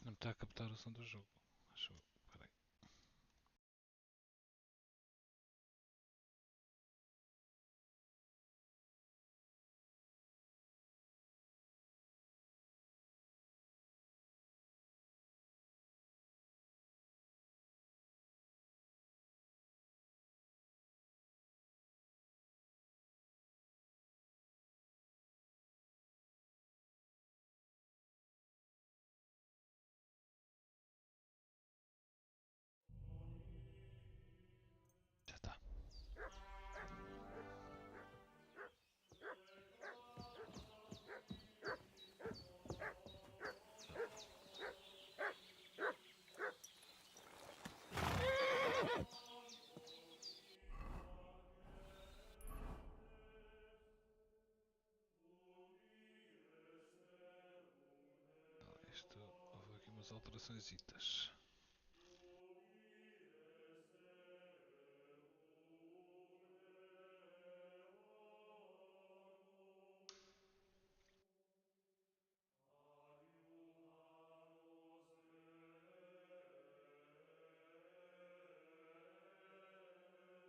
Isto não me está a captar o som do jogo. Acho. Peraí. Já está. Isto houve aqui umas alterações.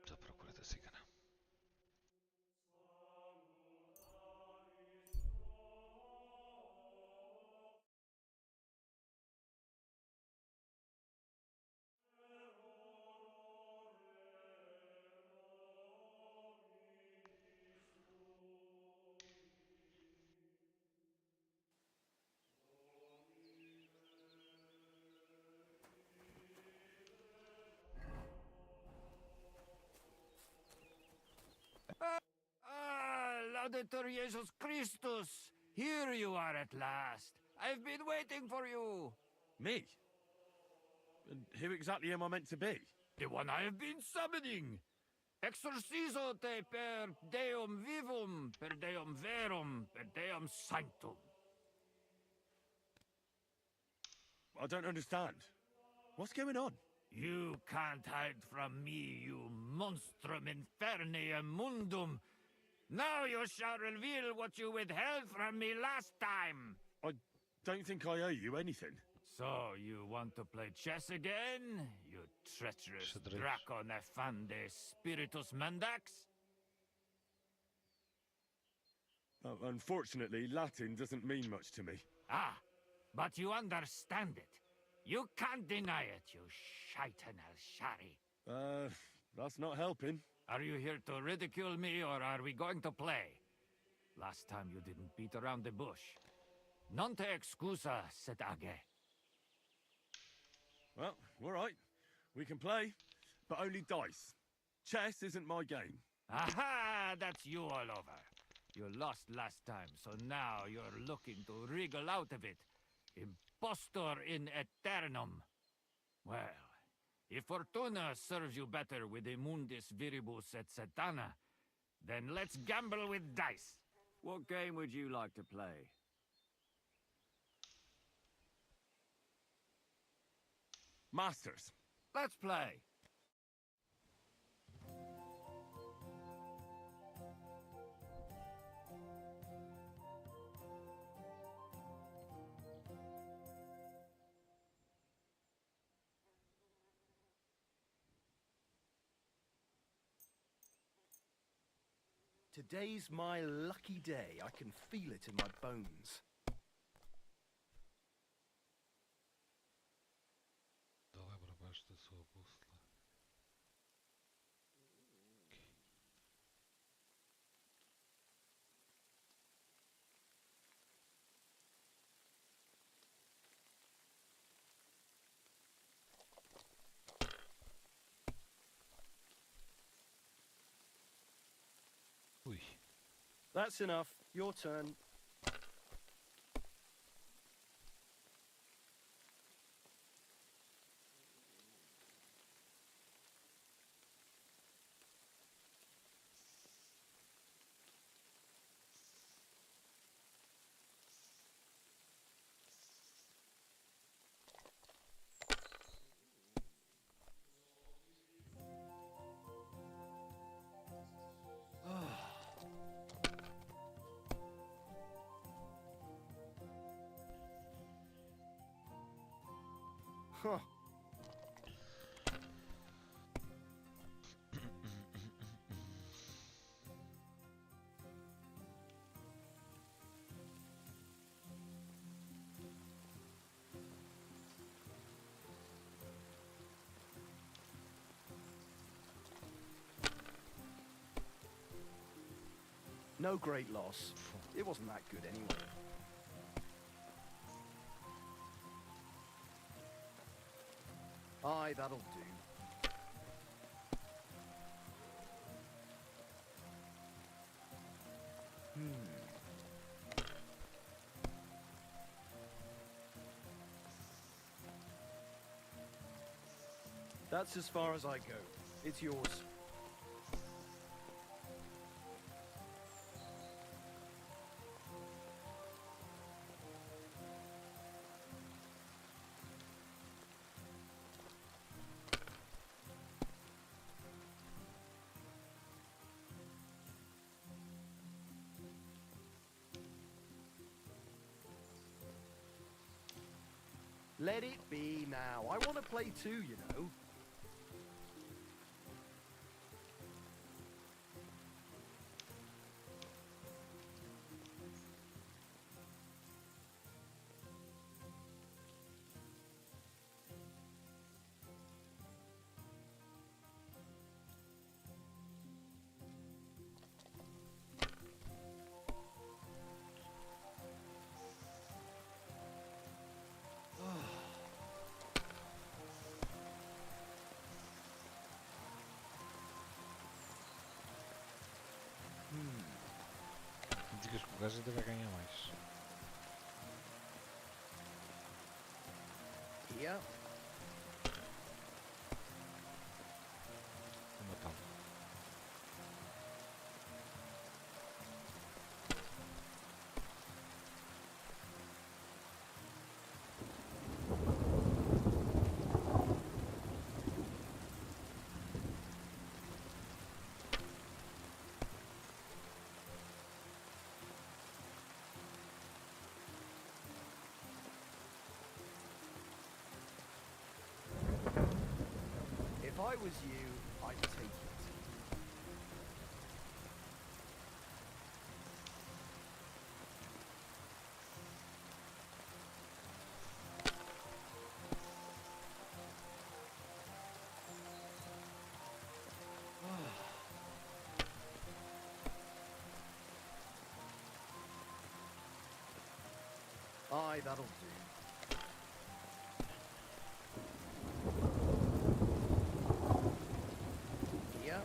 Estou à procura da cigana. Laudetur Jesus Christus! Here you are at last. I've been waiting for you. Me? And who exactly am I meant to be? The one I have been summoning. Exorcizo te per deum vivum, per deum verum, per deum sanctum. I don't understand. What's going on? You can't hide from me, you monstrum infernium mundum. Now you shall reveal what you withheld from me last time. I don't think I owe you anything. So, you want to play chess again? You treacherous Xadrez. Draco nefande spiritus mandax? Unfortunately, Latin doesn't mean much to me. Ah, but you understand it. You can't deny it, you shaitan al-shari. That's not helping. Are you here to ridicule me, or are we going to play? Last time you didn't beat around the bush. Non te excusa, sedage. Well, all right. We can play, but only dice. Chess isn't my game. Aha! That's you all over. You lost last time, so now you're looking to wriggle out of it. Impostor in aeternum. Well, if Fortuna serves you better with the mundus viribus et satana, then let's gamble with dice. What game would you like to play? Masters. Let's play. Today's my lucky day. I can feel it in my bones. Dá lá para baixo da sua bússola. Ui. That's enough. Your turn. Huh. No great loss. It wasn't that good anyway. Aye, that'll do. That's as far as I go. It's yours. Let it be now. I want to play too, you know. Digas que o gajo ainda vai ganhar mais. Here. Vou matá-lo. If I was you, I'd take it. Aye, that'll do. Here.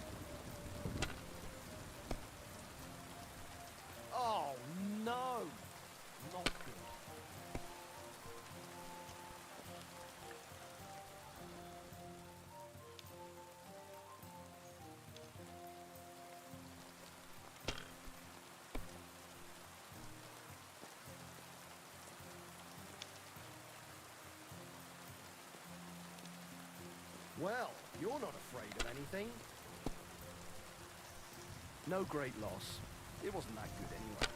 Oh, no! Not good. Well, you're not afraid of anything. No great loss. It wasn't that good anyway.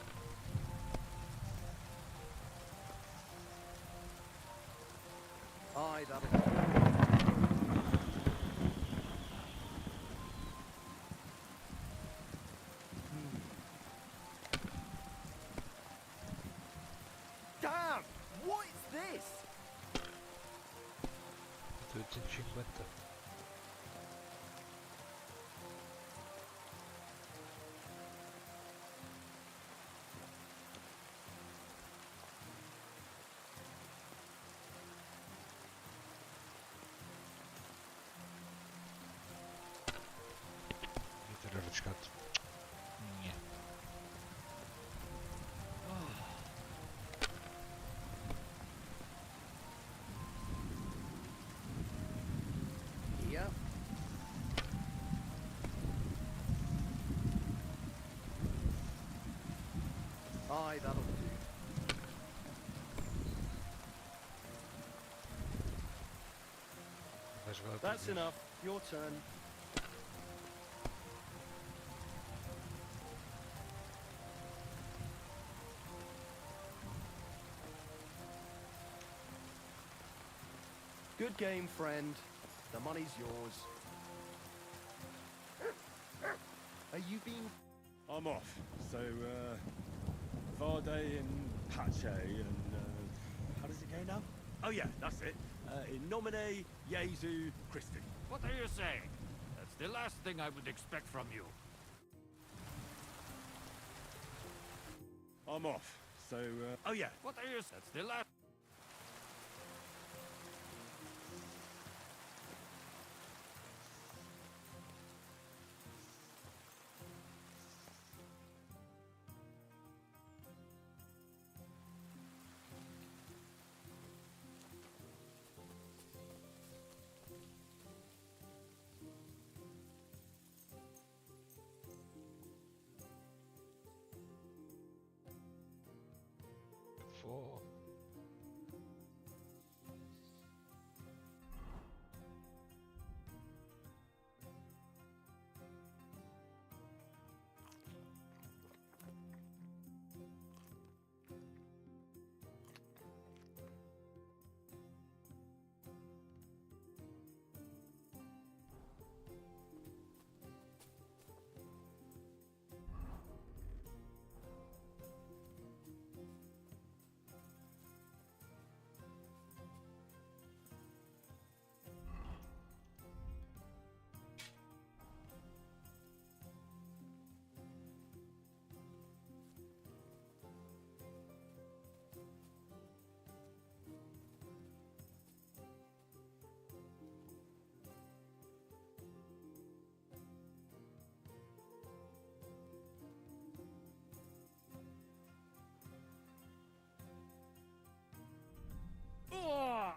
Aye, that'll do. Damn! What is this? 850. Devia ter arriscado. Nhé. Here. Aye, that'll do. Vai jogar outra That's vez. enough. Your turn. Good game, friend. The money's yours. Are you being... I'm off. So, Vade and Pache and, how does it go now? Oh yeah, that's it. In nomine Jesu Christi. What are you saying? That's the last thing I would expect from you. I'm off. So, oh yeah. What are you... That's the last... Four. Ugh!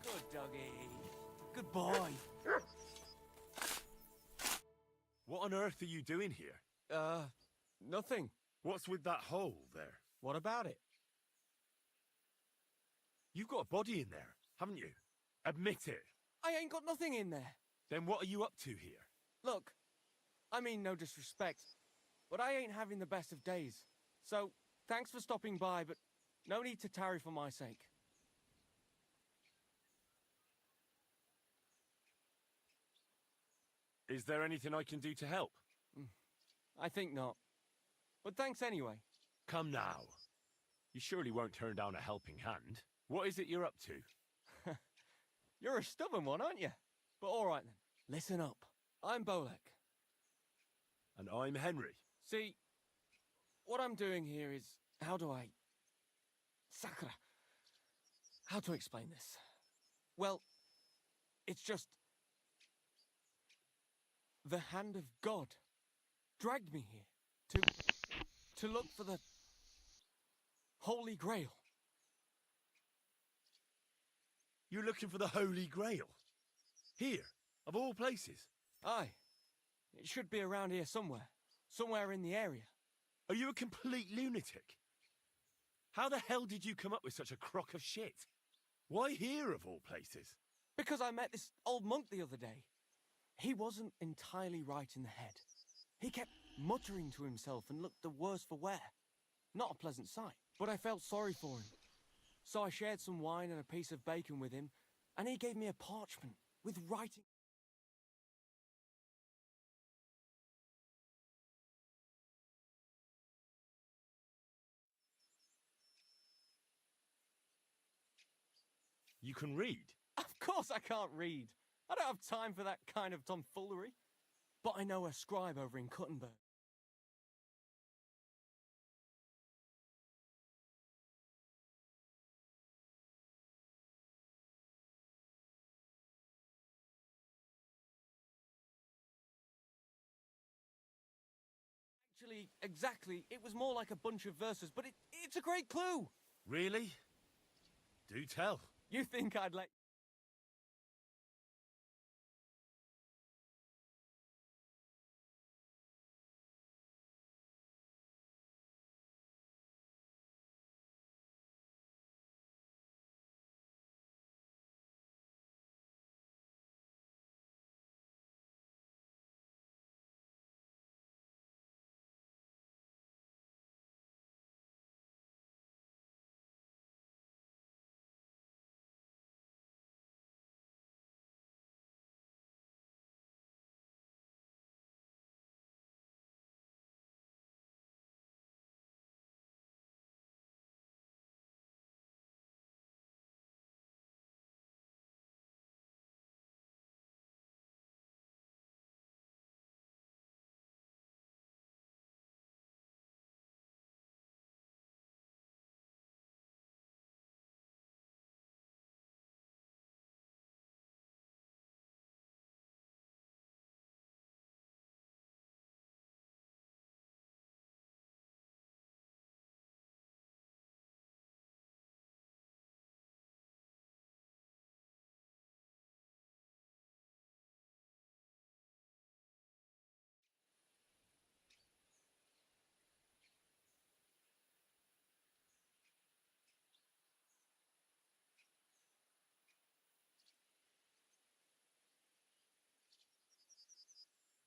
Good doggy. Good boy. What on earth are you doing here? Nothing. What's with that hole there? What about it? You've got a body in there, haven't you? Admit it. I ain't got nothing in there. Then what are you up to here? Look, I mean no disrespect, but I ain't having the best of days. So, thanks for stopping by, but no need to tarry for my sake. Is there anything I can do to help? I think not. But thanks anyway. Come now. You surely won't turn down a helping hand. What is it you're up to? You're a stubborn one, aren't you? But all right then. Listen up. I'm Bolek. And I'm Henry. See, what I'm doing here is, Sakura, how to explain this? Well, it's just... the hand of God dragged me here to look for the Holy Grail. You're looking for the Holy Grail? Here, of all places? Aye. It should be around here somewhere. Somewhere in the area. Are you a complete lunatic? How the hell did you come up with such a crock of shit? Why here, of all places? Because I met this old monk the other day. He wasn't entirely right in the head. He kept muttering to himself and looked the worse for wear. Not a pleasant sight, but I felt sorry for him. So I shared some wine and a piece of bacon with him, and he gave me a parchment with writing. You can read? Of course I can't read. I don't have time for that kind of tomfoolery. But I know a scribe over in Cuttenberg. Actually, exactly, it was more like a bunch of verses, but it's a great clue. Really? Do tell. You think I'd let...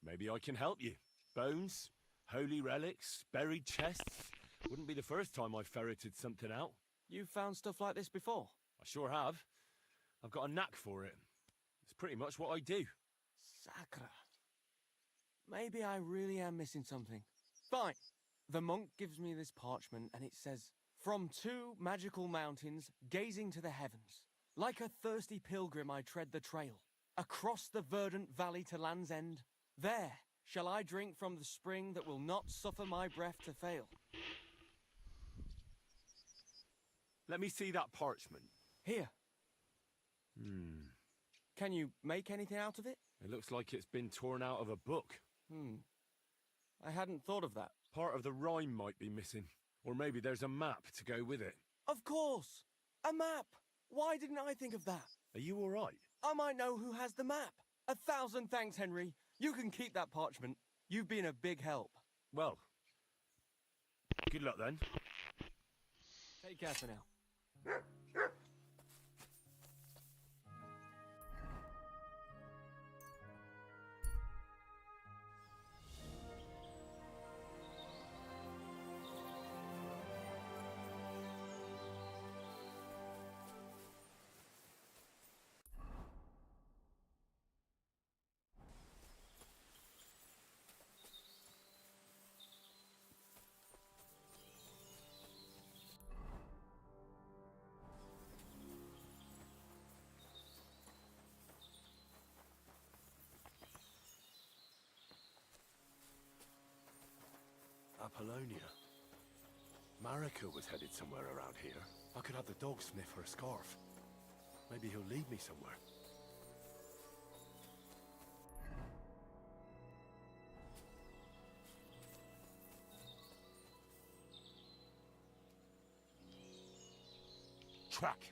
Maybe I can help you. Bones, holy relics, buried chests. Wouldn't be the first time I ferreted something out. You found stuff like this before? I sure have. I've got a knack for it. It's pretty much what I do. Sakura. Maybe I really am missing something. Fine. The monk gives me this parchment and it says, "From two magical mountains, gazing to the heavens. Like a thirsty pilgrim I tread the trail. Across the verdant valley to land's end. There shall I drink from the spring that will not suffer my breath to fail." Let me see that parchment. Here. Can you make anything out of it? It looks like it's been torn out of a book. I hadn't thought of that. Part of the rhyme might be missing. Or maybe there's a map to go with it. Of course! A map! Why didn't I think of that? Are you all right? I might know who has the map. 1,000 thanks, Henry. You can keep that parchment. You've been a big help. Well, good luck then. Take care for now. Apollonia. Marika was headed somewhere around here. I could have the dog sniff her scarf. Maybe he'll lead me somewhere. Track.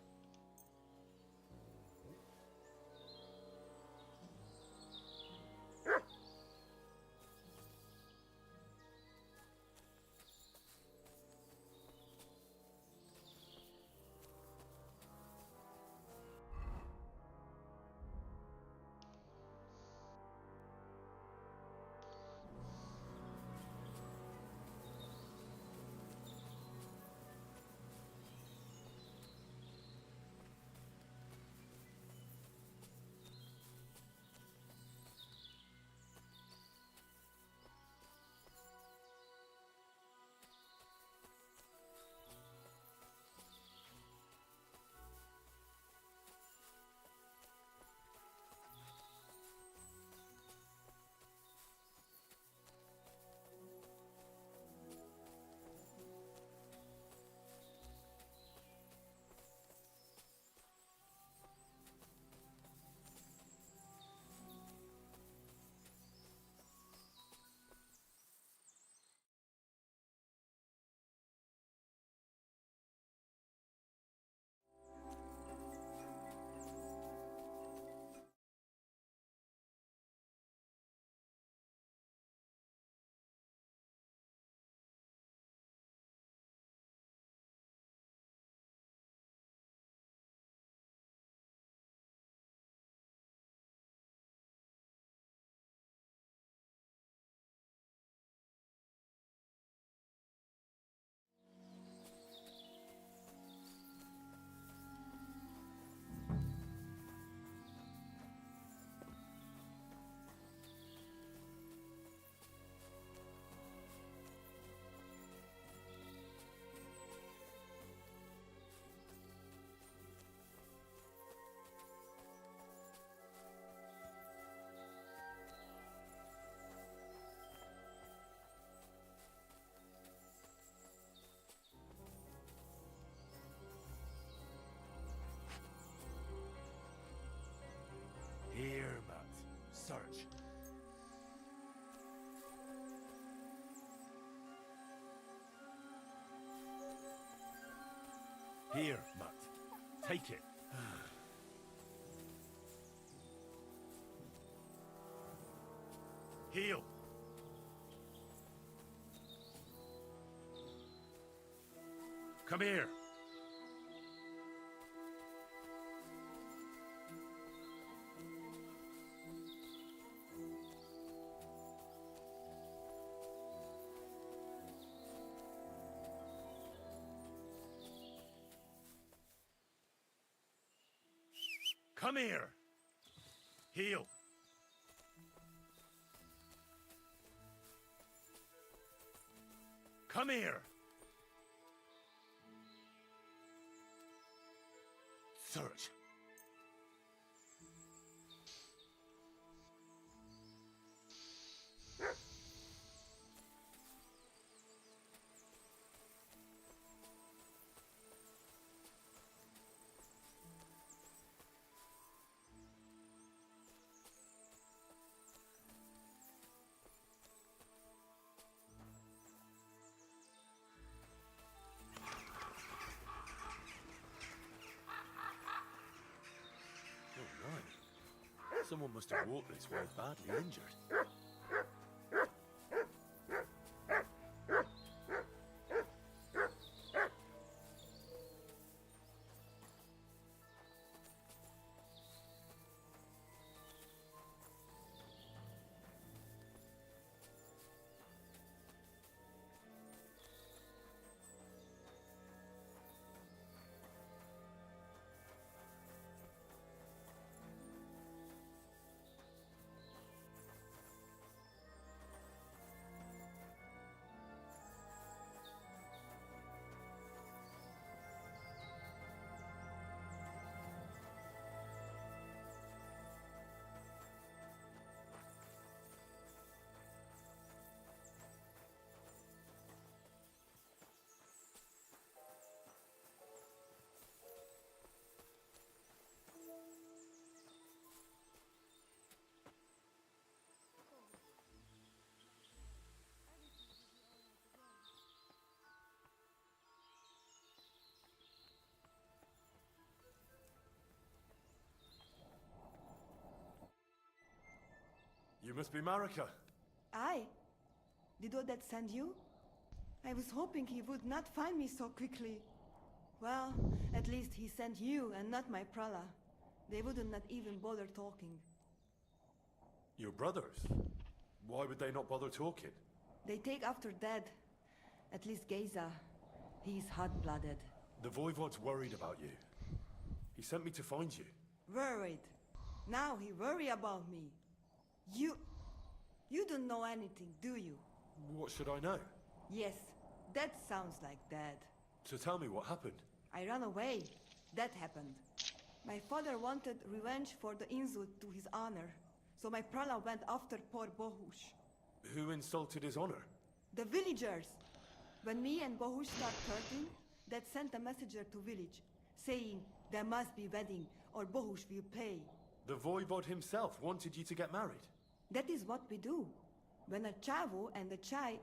Here, but search. Here, Mutt. Take it. Heal. Come here. Come here. Heal. Come here. Search. Someone must have walked this way badly injured. You must be Marika. I? Did Odette send you? I was hoping he would not find me so quickly. Well, at least he sent you and not my prala. They wouldn't not even bother talking. Your brothers? Why would they not bother talking? They take after Dad. At least Geza. He's hot-blooded. The Voivod's worried about you. He sent me to find you. Worried. Now he worry about me. You don't know anything, do you? What should I know? Yes, that sounds like Dad. So tell me what happened. I ran away. That happened. My father wanted revenge for the insult to his honor. So my prala went after poor Bohush. Who insulted his honor? The villagers! When me and Bohush start hurting, Dad sent a messenger to village, saying there must be wedding or Bohush will pay. The Voivod himself wanted you to get married. That is what we do. When a chavo and a chai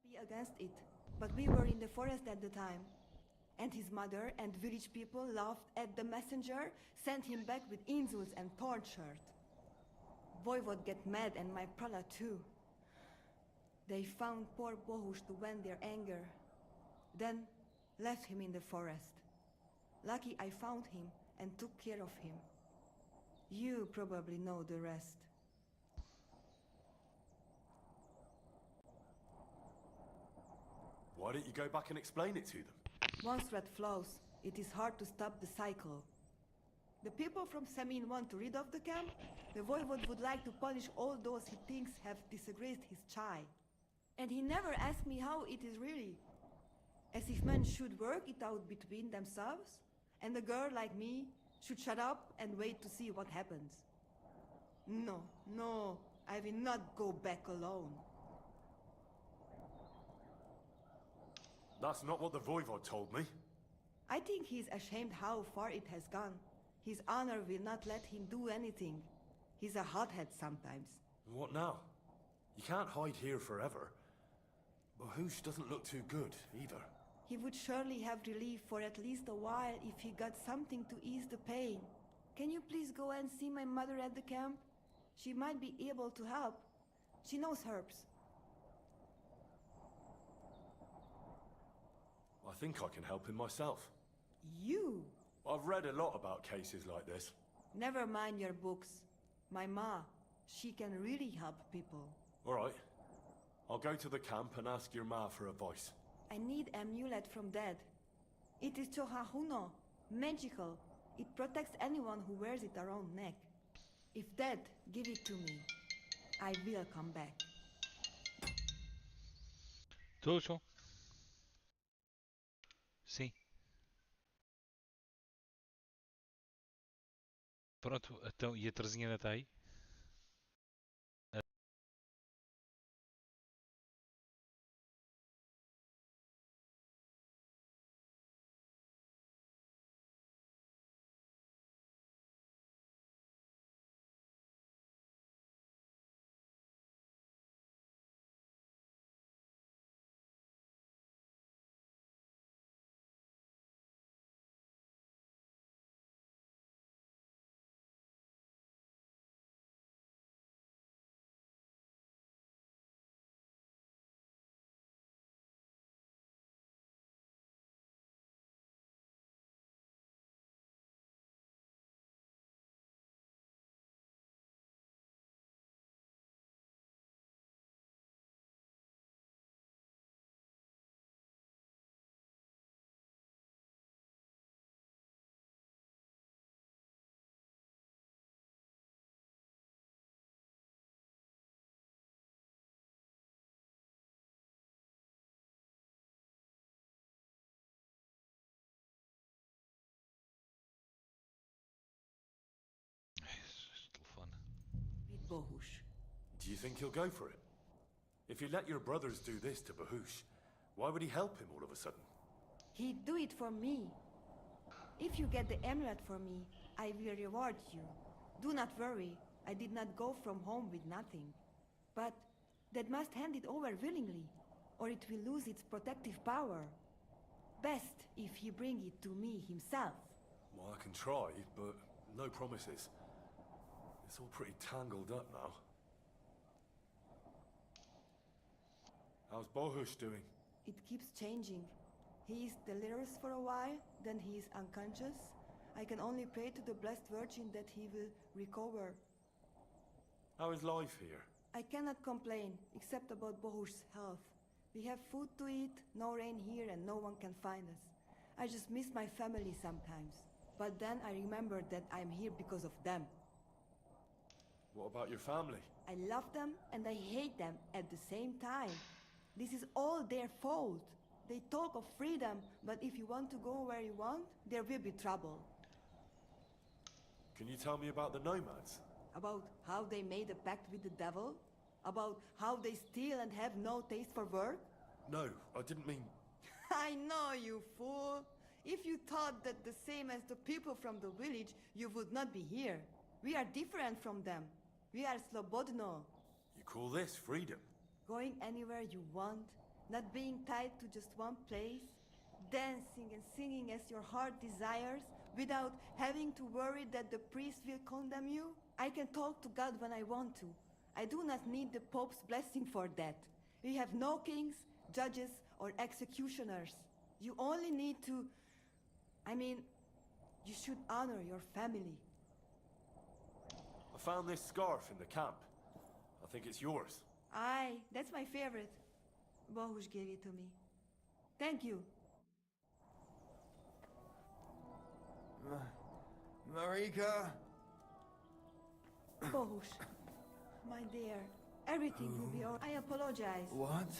be against it, but we were in the forest at the time. And his mother and village people laughed at the messenger, sent him back with insults and tortured. Voivod get mad and my prala too. They found poor Bohush to vent their anger. Then left him in the forest. Lucky I found him and took care of him. You probably know the rest. Why don't you go back and explain it to them? Once thread flows, it is hard to stop the cycle. The people from Semin want to rid of the camp. The Voivod would like to punish all those he thinks have disgraced his chai. And he never asked me how it is really. As if men should work it out between themselves, and a girl like me should shut up and wait to see what happens. No, no, I will not go back alone. That's not what the Voivod told me. I think he's ashamed how far it has gone. His honor will not let him do anything. He's a hothead sometimes. What now? You can't hide here forever. Bahush doesn't look too good, either. He would surely have relief for at least a while if he got something to ease the pain. Can you please go and see my mother at the camp? She might be able to help. She knows herbs. I think I can help him myself. You? I've read a lot about cases like this. Never mind your books. My ma, she can really help people. All right. I'll go to the camp and ask your ma for advice. I need amulet from Dad. It is Chohahuno, magical. It protects anyone who wears it around neck. If Dad give it to me, I will come back. Estou. Sim. Pronto, então, e a Terezinha ainda está aí? Este telefone. With Bohush. Do you think he'll go for it? If you let your brothers do this to Bahush, why would he help him all of a sudden? He'd do it for me. If you get the amulet for me, I will reward you. Do not worry, I did not go from home with nothing. But Dad must hand it over willingly, or it will lose its protective power. Best if he bring it to me himself. Well, I can try, but no promises. It's all pretty tangled up now. How's Bohush doing? It keeps changing. He is delirious for a while, then he is unconscious. I can only pray to the Blessed Virgin that he will recover. How is life here? I cannot complain, except about Bohush's health. We have food to eat, no rain here, and no one can find us. I just miss my family sometimes. But then I remember that I'm here because of them. What about your family? I love them and I hate them at the same time. This is all their fault. They talk of freedom, but if you want to go where you want, there will be trouble. Can you tell me about the nomads? About how they made a pact with the devil? About how they steal and have no taste for work? No, I didn't mean... I know, you fool! If you thought that the same as the people from the village, you would not be here. We are different from them. We are Slobodno. You call this freedom? Going anywhere you want, not being tied to just one place, dancing and singing as your heart desires, without having to worry that the priest will condemn you. I can talk to God when I want to. I do not need the Pope's blessing for that. We have no kings, judges, or executioners. You only need to... you should honor your family. I found this scarf in the camp. I think it's yours. Aye, that's my favorite. Bohush gave it to me. Thank you. Marika? Bohush, my dear, everything will be all... I apologize. What?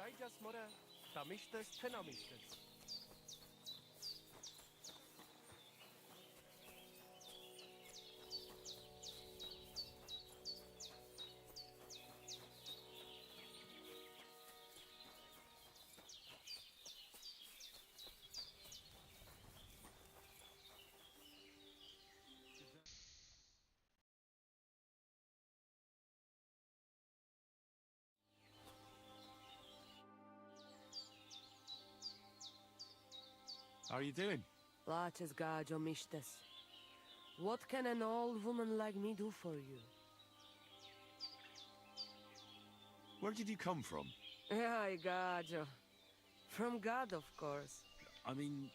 Kaijas more, tamishtes, tenamistes. How are you doing? Laches gajo mishtes. What can an old woman like me do for you? Where did you come from? Ay, gajo. From God, of course. I mean,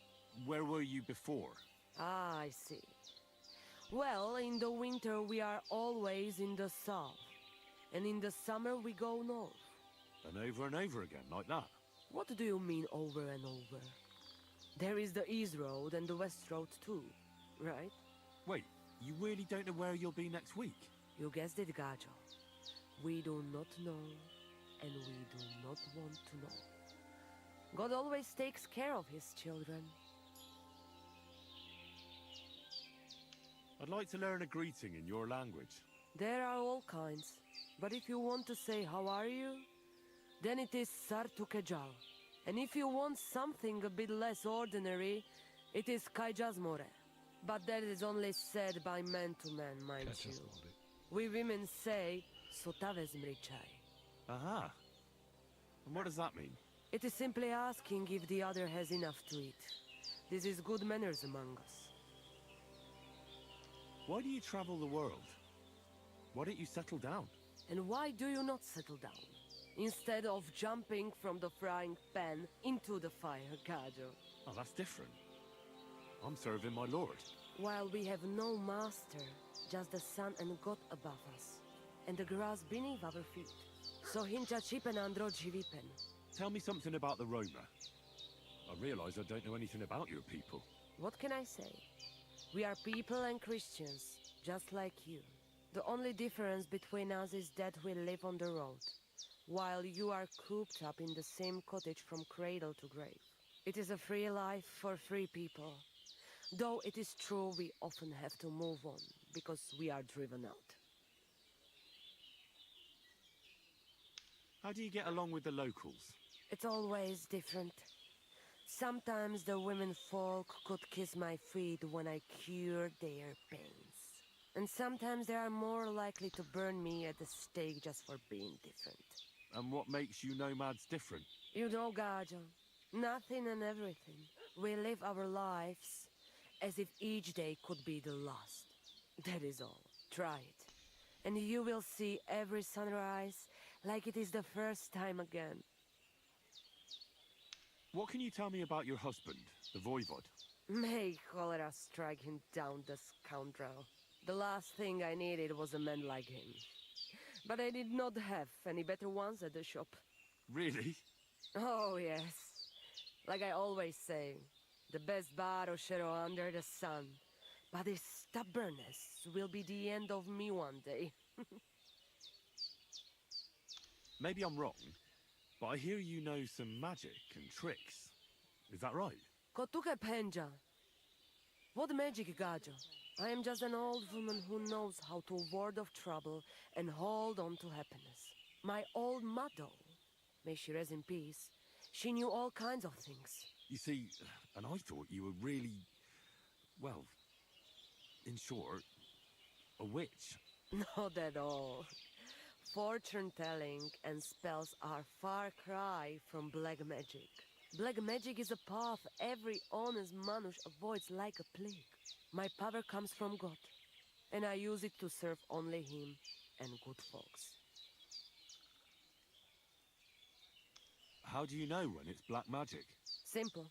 where were you before? Ah, I see. Well, in the winter we are always in the south. And in the summer we go north. And over again, like that? What do you mean over and over? There is the East Road and the West Road too, right? Wait, you really don't know where you'll be next week? You guessed it, gajo. We do not know, and we do not want to know. God always takes care of his children. I'd like to learn a greeting in your language. There are all kinds, but if you want to say how are you, then it is Sartukejal. And if you want something a bit less ordinary, it is Kaijasmore. But that is only said by man to man, mind you. We women say, Sotavezmrichai. Aha. And what does that mean? It is simply asking if the other has enough to eat. This is good manners among us. Why do you travel the world? Why don't you settle down? And why do you not settle down? Instead of jumping from the frying pan into the fire, gajo. Oh, that's different. I'm serving my lord. While we have no master, just the sun and God above us, and the grass beneath our feet. So hincha chipen andro jivipen. Tell me something about the Roma. I realize I don't know anything about your people. What can I say? We are people and Christians, just like you. The only difference between us is that we live on the road, while you are cooped up in the same cottage from cradle to grave. It is a free life for free people. Though it is true we often have to move on, because we are driven out. How do you get along with the locals? It's always different. Sometimes the women folk could kiss my feet when I cured their pains. And sometimes they are more likely to burn me at the stake just for being different. And what makes you nomads different? You know, gajo, nothing and everything. We live our lives as if each day could be the last. That is all. Try it. And you will see every sunrise like it is the first time again. What can you tell me about your husband, the voivod? May cholera strike him down, the scoundrel. The last thing I needed was a man like him. But I did not have any better ones at the shop. Really? Oh, yes. Like I always say, the best baroshero under the sun. But his stubbornness will be the end of me one day. Maybe I'm wrong, but I hear you know some magic and tricks. Is that right? Kotuke penja. What magic, gajo? I am just an old woman who knows how to ward off trouble and hold on to happiness. My old mother, may she rest in peace, she knew all kinds of things. You see, and I thought you were really, well, in short, a witch. Not at all. Fortune-telling and spells are far cry from black magic. Black magic is a path every honest manush avoids like a plague. My power comes from God, and I use it to serve only Him and good folks. How do you know when it's black magic? Simple.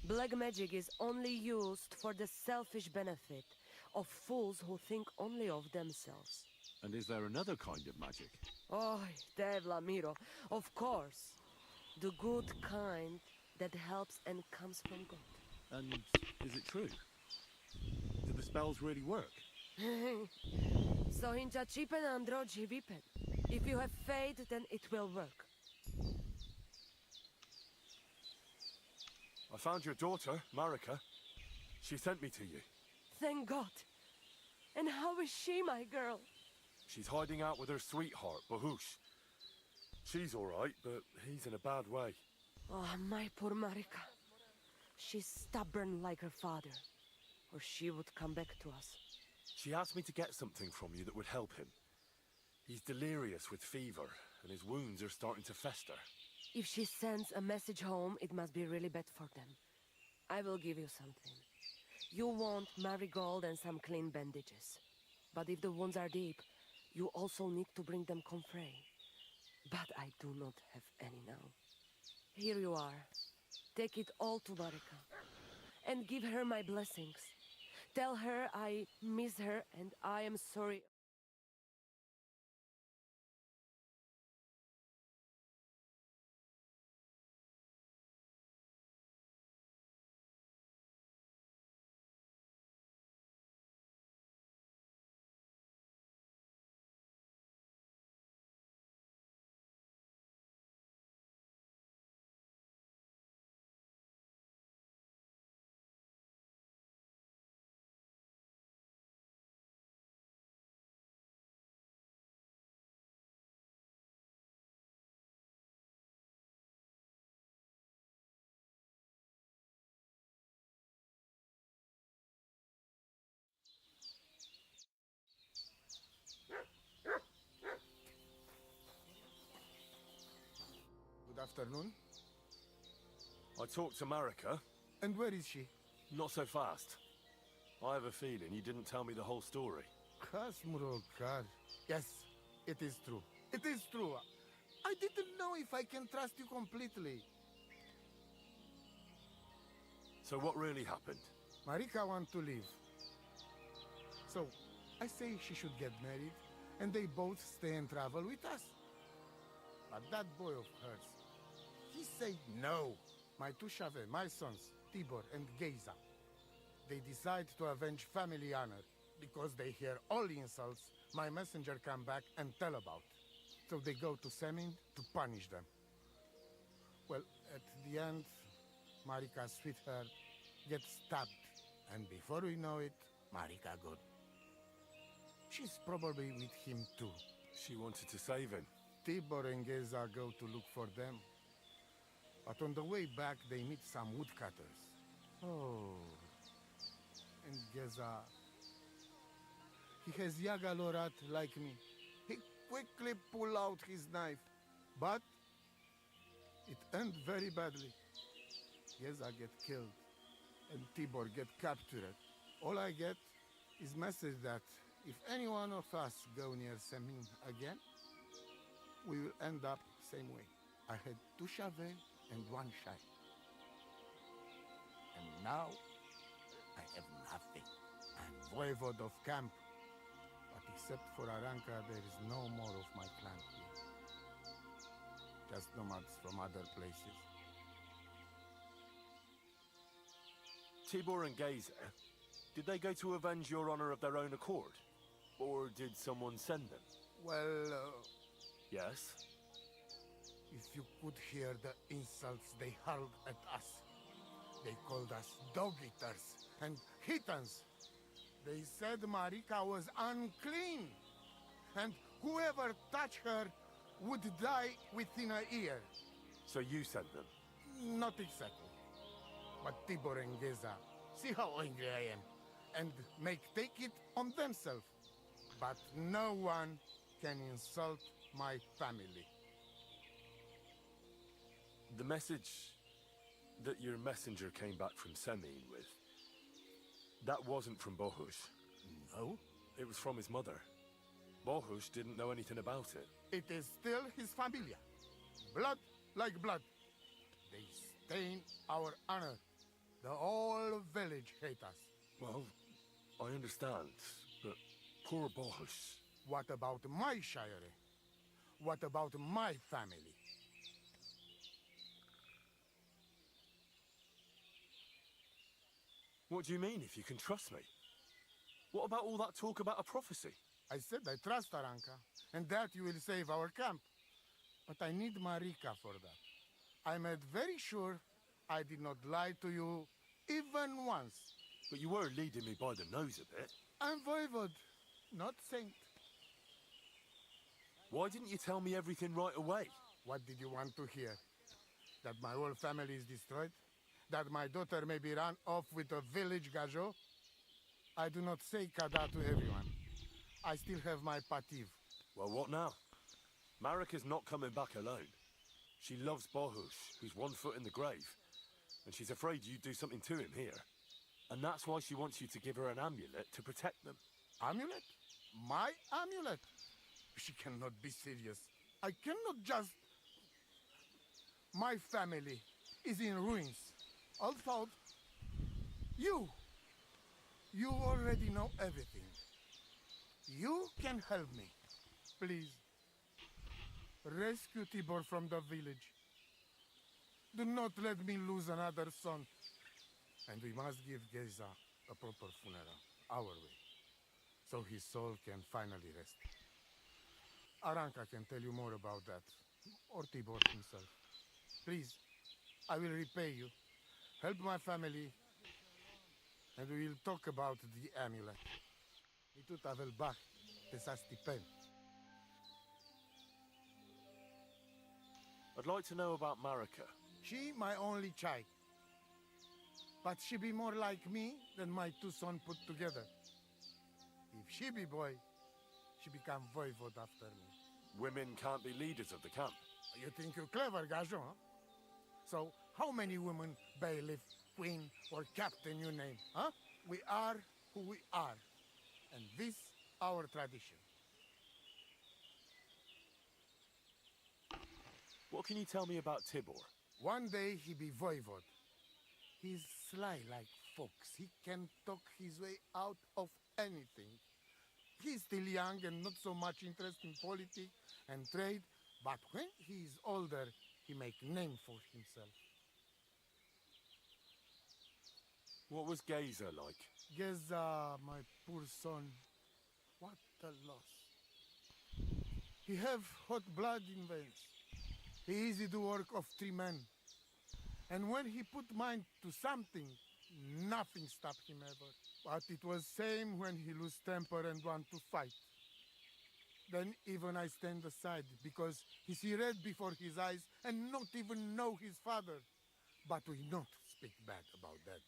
Black magic is only used for the selfish benefit of fools who think only of themselves. And is there another kind of magic? Oh, Devla Miro, of course. The good kind that helps and comes from God. And is it true? Do the spells really work? So hincha chipen andro jivipen. If you have faith, then it will work. I found your daughter, Marika. She sent me to you. Thank God. And how is she, my girl? She's hiding out with her sweetheart, Bahush. She's all right, but he's in a bad way. Oh, my poor Marika. She's stubborn like her father, or she would come back to us. She asked me to get something from you that would help him. He's delirious with fever, and his wounds are starting to fester. If she sends a message home, it must be really bad for them. I will give you something. You want marigold and some clean bandages. But if the wounds are deep, you also need to bring them comfrey. But I do not have any now. Here you are. Take it all to Marika. And give her my blessings. Tell her I miss her and I am sorry. Good afternoon. I talked to Marika. And where is she? Not so fast. I have a feeling you didn't tell me the whole story. Kasmurokar. Yes, it is true. It is true. I didn't know if I can trust you completely. So what really happened? Marika wants to leave. So, I say she should get married, and they both stay and travel with us. But that boy of hers, he said no. My two Shave, my sons, Tibor and Geza, they decide to avenge family honor because they hear all insults my messenger come back and tell about. So they go to Semin to punish them. Well, at the end, Marika's sweetheart gets stabbed. And before we know it, Marika good. She's probably with him too. She wanted to save him. Tibor and Geza go to look for them. But on the way back, they meet some woodcutters. Oh. And Geza... he has Yaga Lorat like me. He quickly pull out his knife. But... it end very badly. Geza get killed. And Tibor get captured. All I get is message that if any one of us go near Semin again, we will end up same way. I had two Shave and one Shai. And now, I have nothing. I'm voivode of camp. But except for Aranka, there is no more of my clan here. Just nomads from other places. Tibor and Geza, did they go to avenge your honor of their own accord? Or did someone send them? Well, Yes? if you could hear the insults they hurled at us. They called us dog-eaters and heathens. They said Marika was unclean. And whoever touched her would die within a year. So you sent them? Not exactly. But Tibor and Geza, see how angry I am. And take it on themselves. But no one can insult my family. The message that your messenger came back from Semin with, that wasn't from Bohush. No? It was from his mother. Bohush didn't know anything about it. It is still his familia. Blood like blood. They stain our honor. The whole village hate us. Well, I understand, but poor Bohush. What about my shire? What about my family? What do you mean, if you can trust me? What about all that talk about a prophecy? I said I trust Aranka, and that you will save our camp. But I need Marika for that. I made very sure I did not lie to you even once. But you were leading me by the nose a bit. I'm voivod, not saint. Why didn't you tell me everything right away? What did you want to hear? That my whole family is destroyed? That my daughter may be run off with a village gajo? I do not say kada to everyone. I still have my pativ. Well, what now? Marika's not coming back alone. She loves Bohush, who's 1 foot in the grave. And she's afraid you'd do something to him here. And that's why she wants you to give her an amulet to protect them. Amulet? My amulet? She cannot be serious. I cannot just... My family is in ruins. Also, you already know everything. You can help me. Please. Rescue Tibor from the village. Do not let me lose another son. And we must give Geza a proper funeral, our way, so his soul can finally rest. Aranka can tell you more about that, or Tibor himself. Please, I will repay you. Help my family, and we will talk about the amulet. Itu tavel bach, tesa stipen. I'd like to know about Marika. She my only child. But she be more like me than my 2 sons put together. If she be boy, she become voivod after me. Women can't be leaders of the camp. You think you're clever, Gajon, huh? So, how many women, bailiff, queen, or captain you name, huh? We are who we are. And this, our tradition. What can you tell me about Tibor? One day he be voivod. He's sly like fox. He can talk his way out of anything. He's still young and not so much interested in politics and trade, but when he is older, he make name for himself. What was Geza like? Geza, my poor son, what a loss. He have hot blood in veins. He easy to work of 3 men. And when he put mind to something, nothing stopped him ever. But it was same when he lose temper and want to fight. Then even I stand aside, because he see red before his eyes and not even know his father. But we not speak bad about that.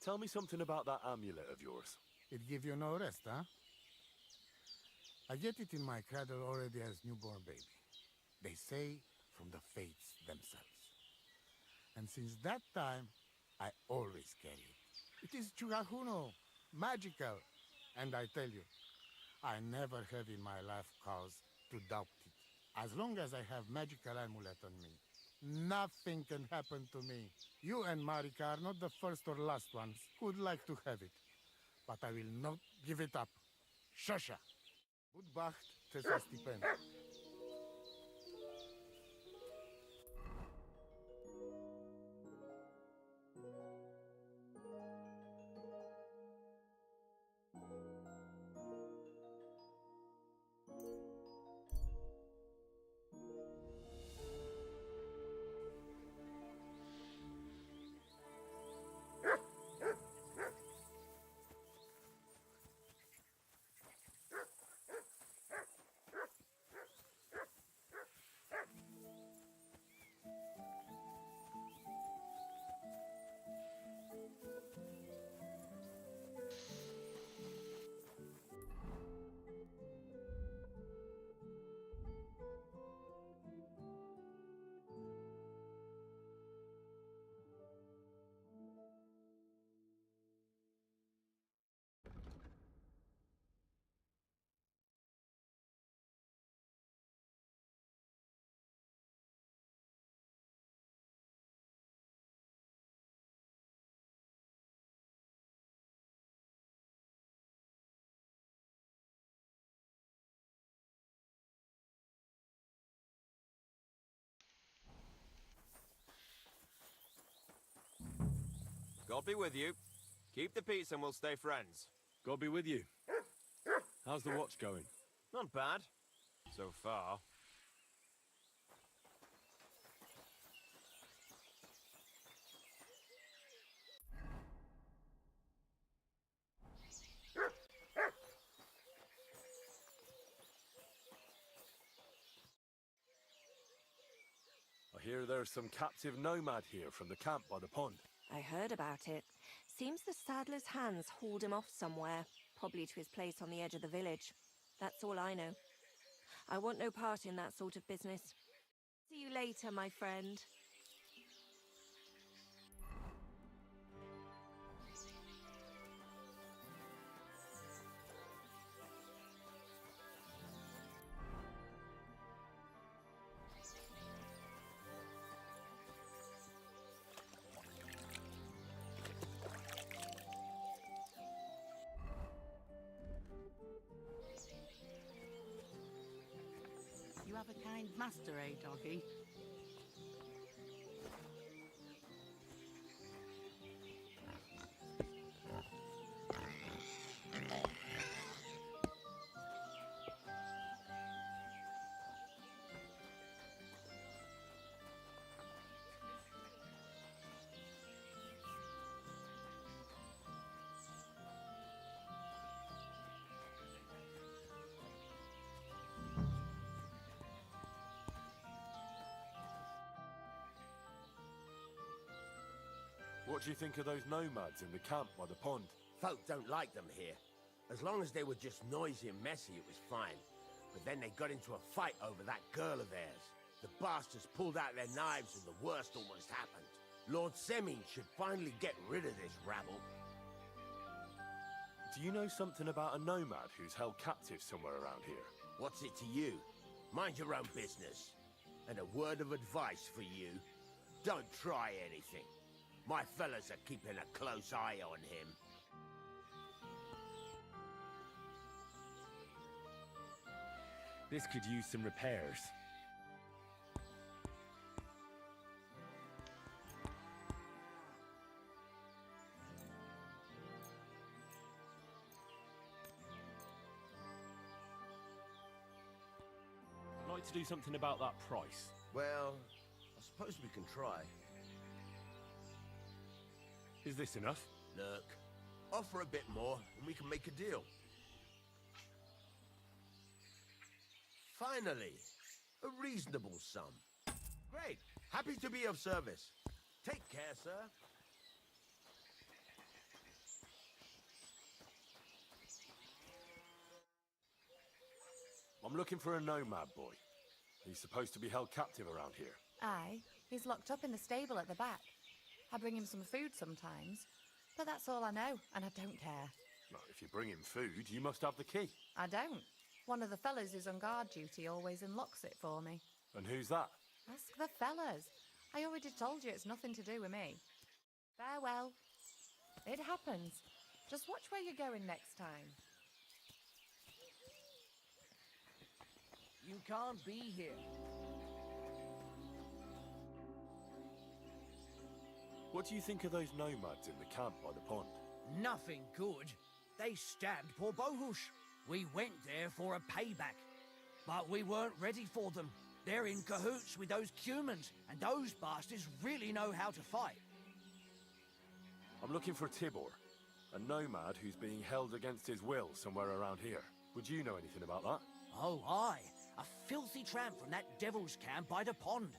Tell me something about that amulet of yours. It give you no rest, huh? I get it in my cradle already as newborn baby. They say from the fates themselves. And since that time, I always carry it. It is Chugahuno, magical. And I tell you, I never have in my life cause to doubt it. As long as I have magical amulet on me, nothing can happen to me. You and Marika are not the first or last ones who would like to have it. But I will not give it up. Shosha. Budbacht tesa stipen. God be with you. Keep the peace and we'll stay friends. God be with you. How's the watch going? Not bad. So far. hear there's some captive nomad here from the camp by the pond. I heard about it. Seems the saddler's hands hauled him off somewhere, probably to his place on the edge of the village. That's all I know. I want no part in that sort of business. See you later, my friend. You have a kind master, eh, doggy? What do you think of those nomads in the camp by the pond? Folk don't like them here. As long as they were just noisy and messy, it was fine. But then they got into a fight over that girl of theirs. The bastards pulled out their knives and the worst almost happened. Lord Semin should finally get rid of this rabble. Do you know something about a nomad who's held captive somewhere around here? What's it to you? Mind your own business. And a word of advice for you. Don't try anything. My fellas are keeping a close eye on him. This could use some repairs. I'd like to do something about that price. Well, I suppose we can try. Is this enough? Look, offer a bit more and we can make a deal. Finally, a reasonable sum. Great, happy to be of service. Take care, sir. I'm looking for a nomad boy. He's supposed to be held captive around here. Aye, he's locked up in the stable at the back. I bring him some food sometimes, but that's all I know, and I don't care. Well, if you bring him food, you must have the key. I don't. One of the fellas who's on guard duty always unlocks it for me. And who's that? Ask the fellas. I already told you it's nothing to do with me. Farewell. It happens. Just watch where you're going next time. You can't be here. What do you think of those nomads in the camp by the pond? Nothing good. They stabbed poor Bohush. We went there for a payback, but we weren't ready for them. They're in cahoots with those humans, and those bastards really know how to fight. I'm looking for Tibor, a nomad who's being held against his will somewhere around here. Would you know anything about that? Oh, aye. A filthy tramp from that devil's camp by the pond.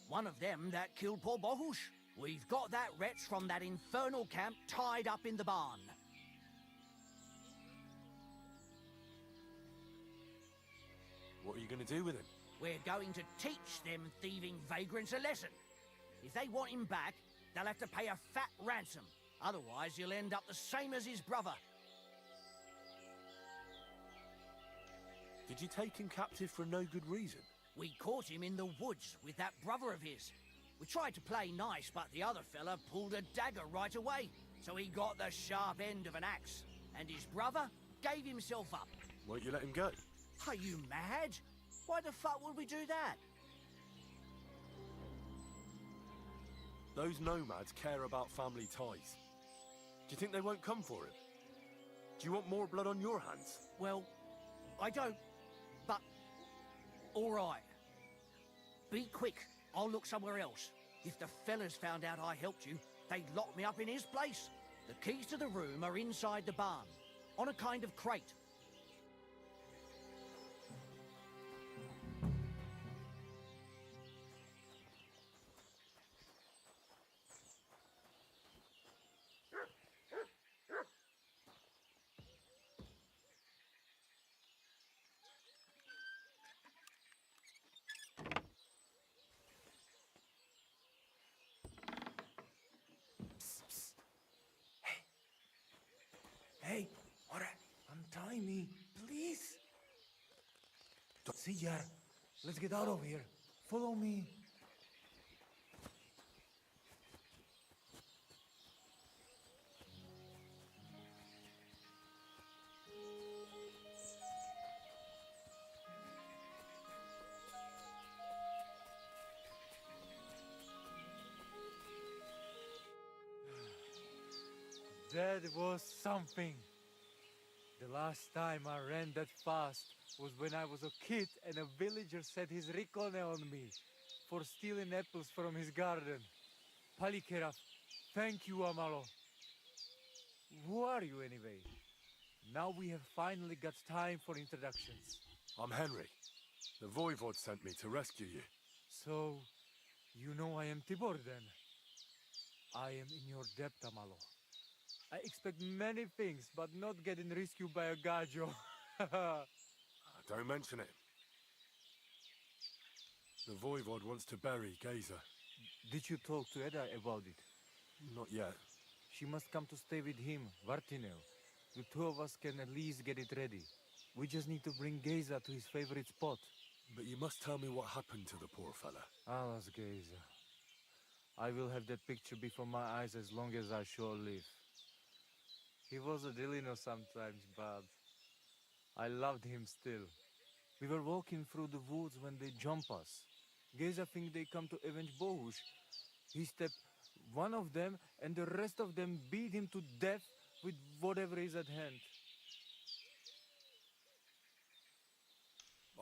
One of them that killed poor Bohush. We've got that wretch from that infernal camp tied up in the barn. What are you going to do with him? We're going to teach them thieving vagrants a lesson. If they want him back, they'll have to pay a fat ransom. Otherwise, he'll end up the same as his brother. Did you take him captive for no good reason? We caught him in the woods with that brother of his. We tried to play nice, but the other fella pulled a dagger right away. So he got the sharp end of an axe. And his brother gave himself up. Won't you let him go? Are you mad? Why the fuck would we do that? Those nomads care about family ties. Do you think they won't come for him? Do you want more blood on your hands? Well, I don't, but... all right. Be quick. I'll look somewhere else. If the fellas found out I helped you, they'd lock me up in his place. The keys to the room are inside the barn, on a kind of crate. mind me, please. See ya. Let's get out of here. Follow me. That was something. The last time I ran that fast was when I was a kid and a villager set his ricone on me for stealing apples from his garden. Palikeraf, thank you, Amalo. Who are you anyway? Now we have finally got time for introductions. I'm Henry. The Voivod sent me to rescue you. So, you know I am Tibor then? I am in your debt, Amalo. I expect many things, but not getting rescued by a gajo. Don't mention it. The Voivod wants to bury Geza. Did you talk to Edda about it? Not yet. She must come to stay with him, Vartinel. The two of us can at least get it ready. We just need to bring Geza to his favorite spot. But you must tell me what happened to the poor fella. Alas, Geza. I will have that picture before my eyes as long as I shall live. He was a Delino sometimes, but I loved him still. We were walking through the woods when they jump us. Geza think they come to avenge Bohush. He stepped one of them, and the rest of them beat him to death with whatever is at hand.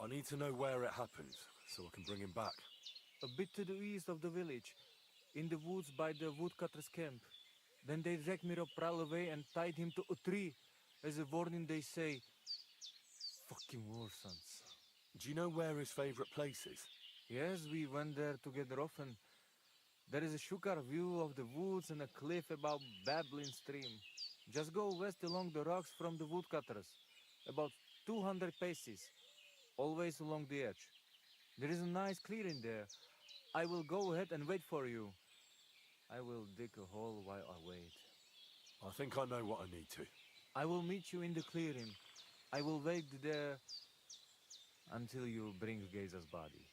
I need to know where it happened, so I can bring him back. A bit to the east of the village, in the woods by the woodcutter's camp. Then they dragged Miropral away and tied him to a tree. As a warning, they say, fucking war sons. Do you know where his favorite place is? Yes, we went there together often. There is a shukar view of the woods and a cliff above babbling stream. Just go west along the rocks from the woodcutters. About 200 paces. Always along the edge. There is a nice clearing there. I will go ahead and wait for you. I will dig a hole while I wait. I think I know what I need to. I will meet you in the clearing. I will wait there until you bring Geza's body.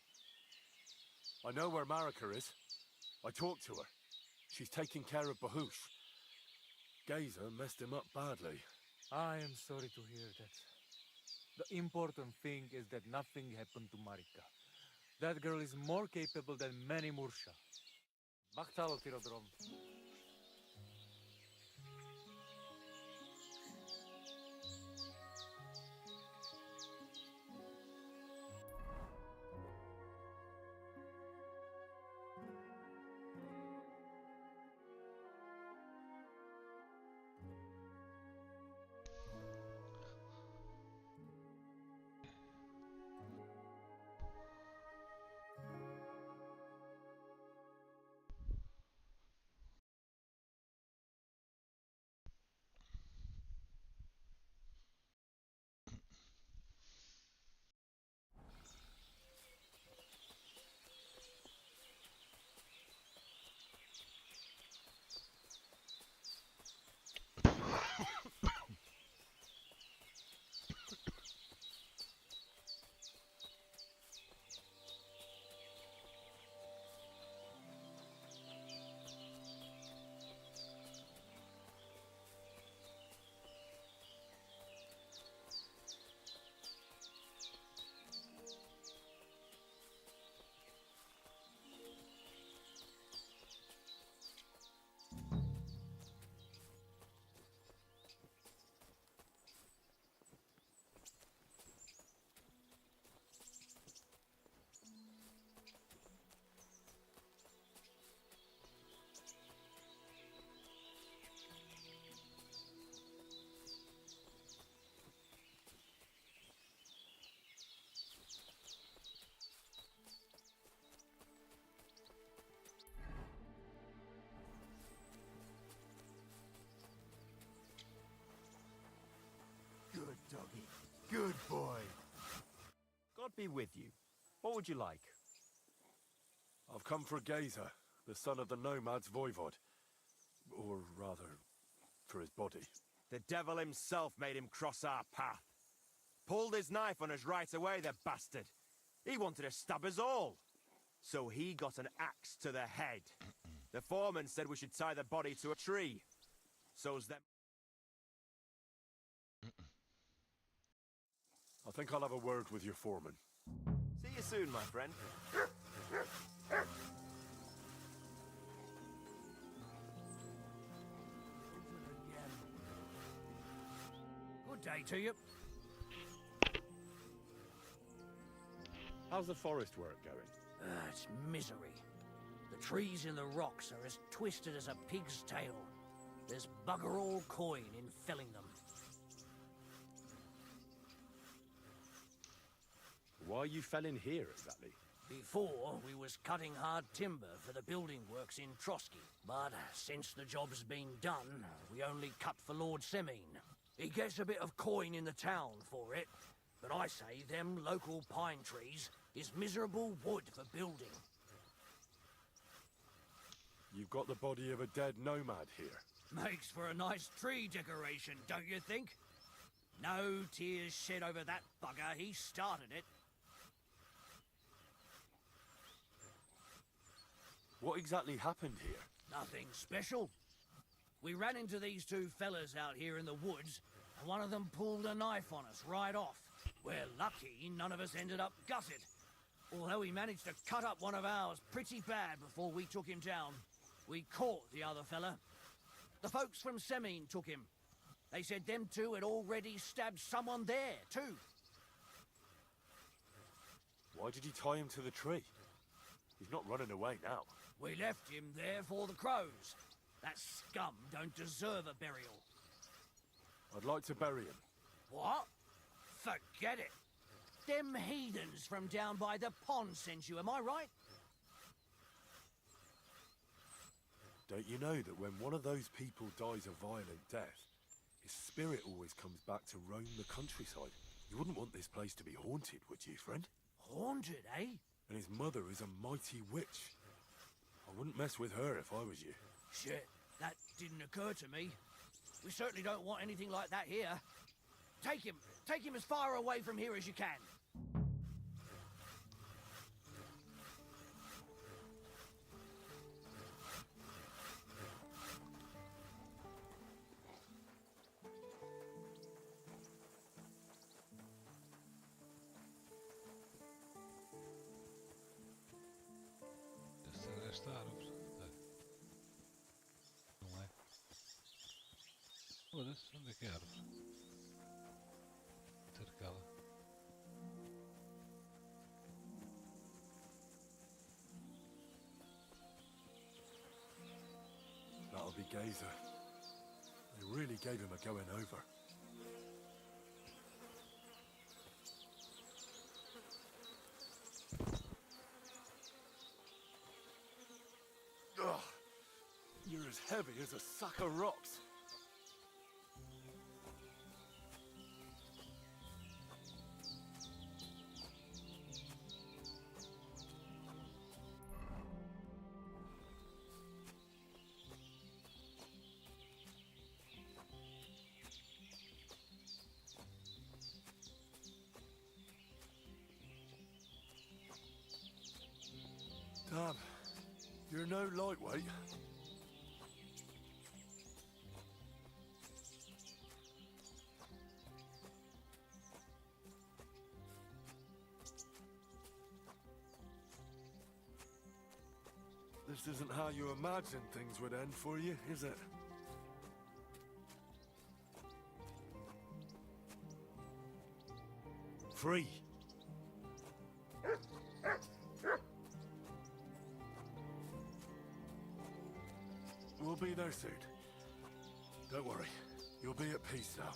I know where Marika is. I talked to her. She's taking care of Bahush. Geza messed him up badly. I am sorry to hear that. The important thing is that nothing happened to Marika. That girl is more capable than many Mursha. Bachtalo, Tirodrom. Good doggy. Good boy. God be with you. What would you like? I've come for Geza, the son of the nomads Voivod. Or rather, for his body. The devil himself made him cross our path. Pulled his knife on us right away, the bastard. He wanted to stab us all. So he got an axe to the head. The foreman said we should tie the body to a tree. So's them. I think I'll have a word with your foreman. See you soon, my friend. Good day to you. How's the forest work going? It's misery. The trees in the rocks are as twisted as a pig's tail. There's bugger all coin in felling them. Why are you felling here exactly? Before, we was cutting hard timber for the building works in Trotsky. But since the job's been done, we only cut for Lord Semine. He gets a bit of coin in the town for it, but I say them local pine trees is miserable wood for building. You've got the body of a dead nomad here. Makes for a nice tree decoration, don't you think? No tears shed over that bugger, he started it. What exactly happened here? Nothing special. We ran into these two fellas out here in the woods, and one of them pulled a knife on us right off. We're lucky none of us ended up gutted, although he managed to cut up one of ours pretty bad before we took him down. We caught the other fella. The folks from Semine took him. They said them two had already stabbed someone there, too. Why did you tie him to the tree? He's not running away now. We left him there for the crows. That scum don't deserve a burial. I'd like to bury him. What? Forget it. Them heathens from down by the pond sent you, am I right? Don't you know that when one of those people dies a violent death, his spirit always comes back to roam the countryside? You wouldn't want this place to be haunted, would you, friend? Haunted, eh? And his mother is a mighty witch. I wouldn't mess with her if I was you. Shit, that didn't occur to me. We certainly don't want anything like that here. Take him as far away from here as you can. Esta árvore. Não é? Foda-se, onde é que é a árvore? Cercada. That'll be Gazer. They really gave him a going over. Ugh. You're as heavy as a sack of rocks. Damn, you're no lightweight. This isn't how you imagined things would end for you, is it? Free. We'll be there soon. Don't worry. You'll be at peace now.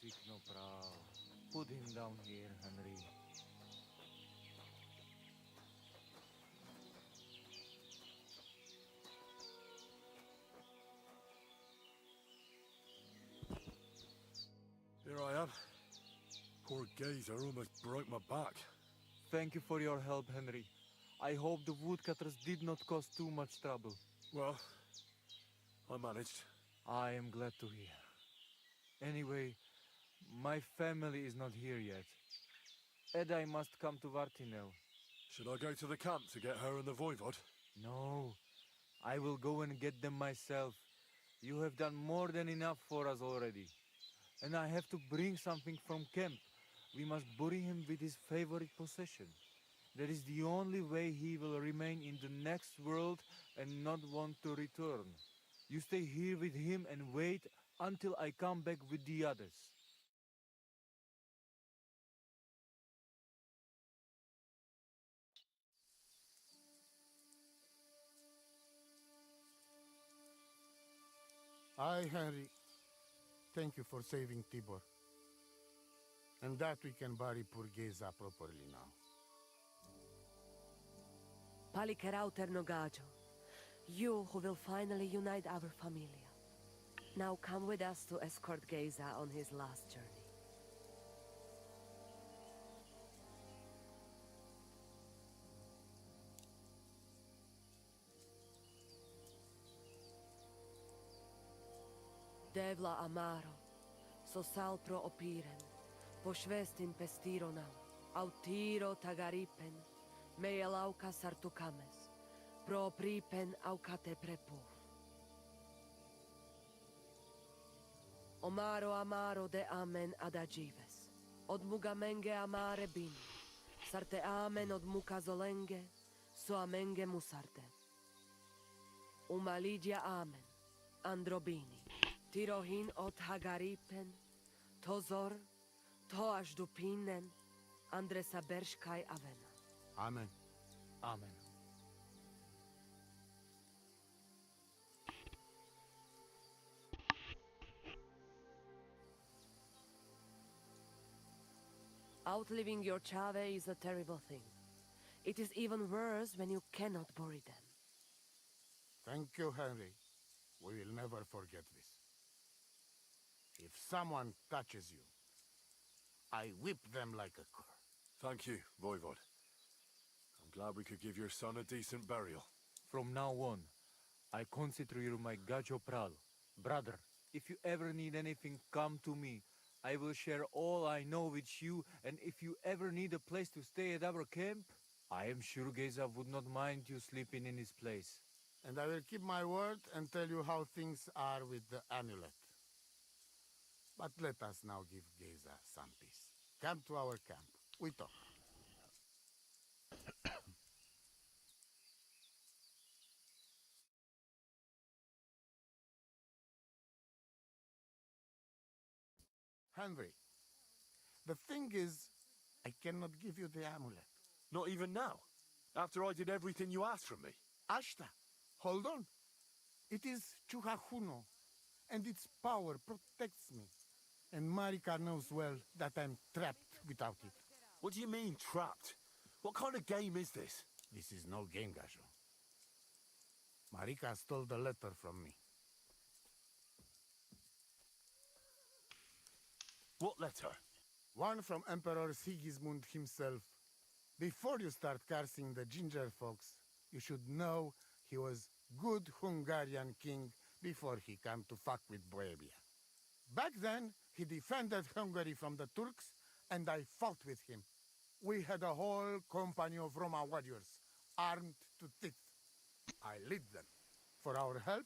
sick no proud. Put him down here, Henry. Here I am. Poor Gazer almost broke my back. Thank you for your help, Henry. I hope the woodcutters did not cause too much trouble. Well, I managed. I am glad to hear. Anyway, my family is not here yet. Edai must come to Vartinel. Should I go to the camp to get her and the Voivod? No, I will go and get them myself. You have done more than enough for us already. And I have to bring something from camp. We must bury him with his favorite possession. That is the only way he will remain in the next world and not want to return. You stay here with him and wait until I come back with the others. I, Henry, thank you for saving Tibor. And that we can bury poor Geza properly now. Palikerauter Nogajo, you who will finally unite our familia. Now come with us to escort Geza on his last journey. Devla amaro, sosal pro opiren, pošvestin pestironam, autiro tagaripen, mejelauka sartukames, pro pripen aukate prepu. Omaro amaro de amen adagives, od mugamenge amare bin, sarte amen od mukazolenge, so amenge musarte. Umalidia amen, androbini. Tirohin od Hagaripen, Tozor, Toaš Dupinen, Andresa Berškaj Avena. Amen. Amen. Outliving your chave is a terrible thing. It is even worse when you cannot bury them. Thank you, Henry. We will never forget this. If someone touches you, I whip them like a cur. Thank you, Voivod. I'm glad we could give your son a decent burial. From now on, I consider you my Gajo Pral. Brother, if you ever need anything, come to me. I will share all I know with you, and if you ever need a place to stay at our camp, I am sure Geza would not mind you sleeping in his place. And I will keep my word and tell you how things are with the amulet. But let us now give Geza some peace. Come to our camp. We talk. Henry, the thing is, I cannot give you the amulet. Not even now? After I did everything you asked from me? Ashta, hold on. It is Chuhajuno, and its power protects me. And Marika knows well that I'm trapped without it. What do you mean, trapped? What kind of game is this? This is no game, Gajo. Marika stole the letter from me. What letter? One from Emperor Sigismund himself. Before you start cursing the ginger folks, you should know he was good Hungarian king before he came to fuck with Bohemia. Back then, he defended Hungary from the Turks, and I fought with him. We had a whole company of Roma warriors, armed to teeth. I lead them. For our help,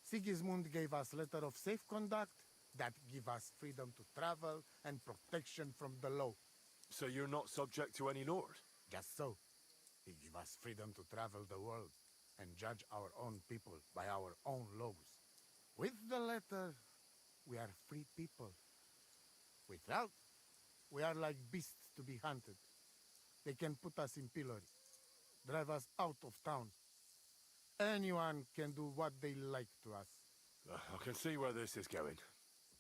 Sigismund gave us letter of safe conduct that give us freedom to travel and protection from the law. So you're not subject to any lord? Just so. He give us freedom to travel the world and judge our own people by our own laws. With the letter, we are free people. Without, we are like beasts to be hunted. They can put us in pillory, drive us out of town. Anyone can do what they like to us. I can see where this is going.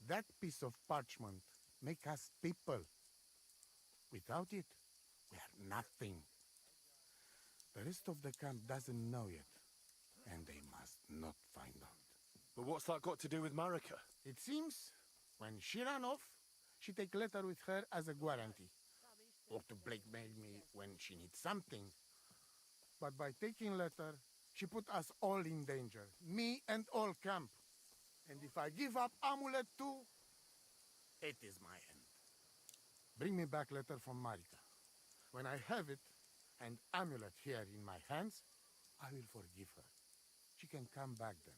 That piece of parchment make us people. Without it, we are nothing. The rest of the camp doesn't know yet, and they must not find out. But what's that got to do with Marika? It seems when she ran off, she take letter with her as a guarantee. Or to blackmail me when she needs something. But by taking letter, she put us all in danger. Me and all camp. And if I give up amulet too, it is my end. Bring me back letter from Marika. When I have it, and amulet here in my hands, I will forgive her. She can come back then.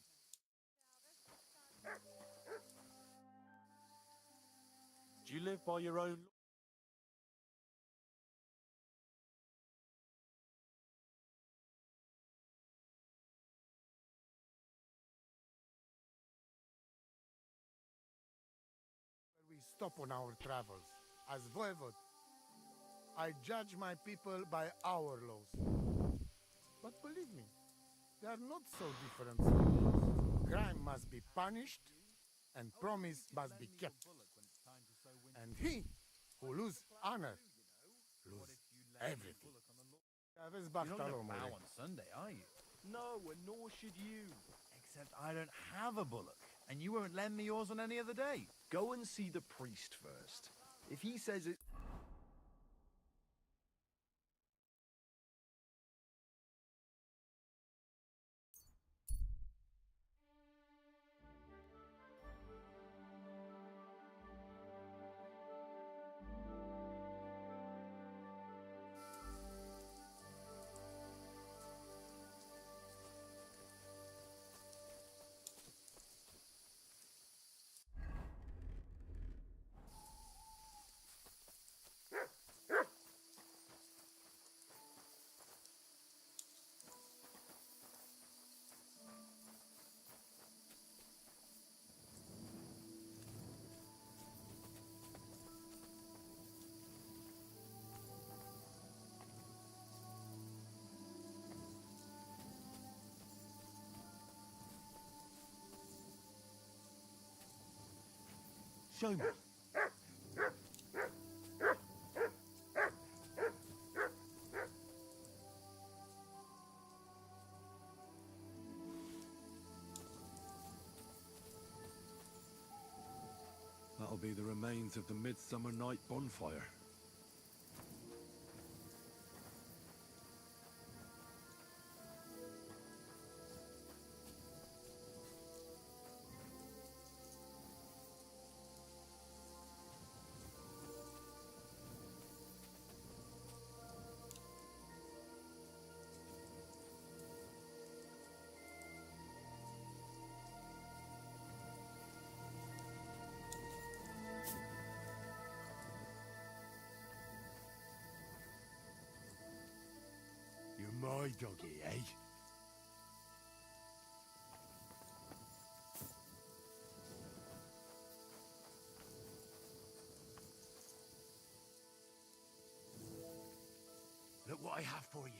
Do you live by your own... We stop on our travels. As voivod, I judge my people by our laws. But believe me, they are not so different from yours. Crime must be punished, and promise must be kept. And he who lose honor, lose everything. You're not going to bow on Sunday, are you? No, and nor should you. Except I don't have a bullock, and you won't lend me yours on any other day. Go and see the priest first. If he says it... Show me. That'll be the remains of the Midsummer Night bonfire. You're my doggy, eh? Look what I have for you.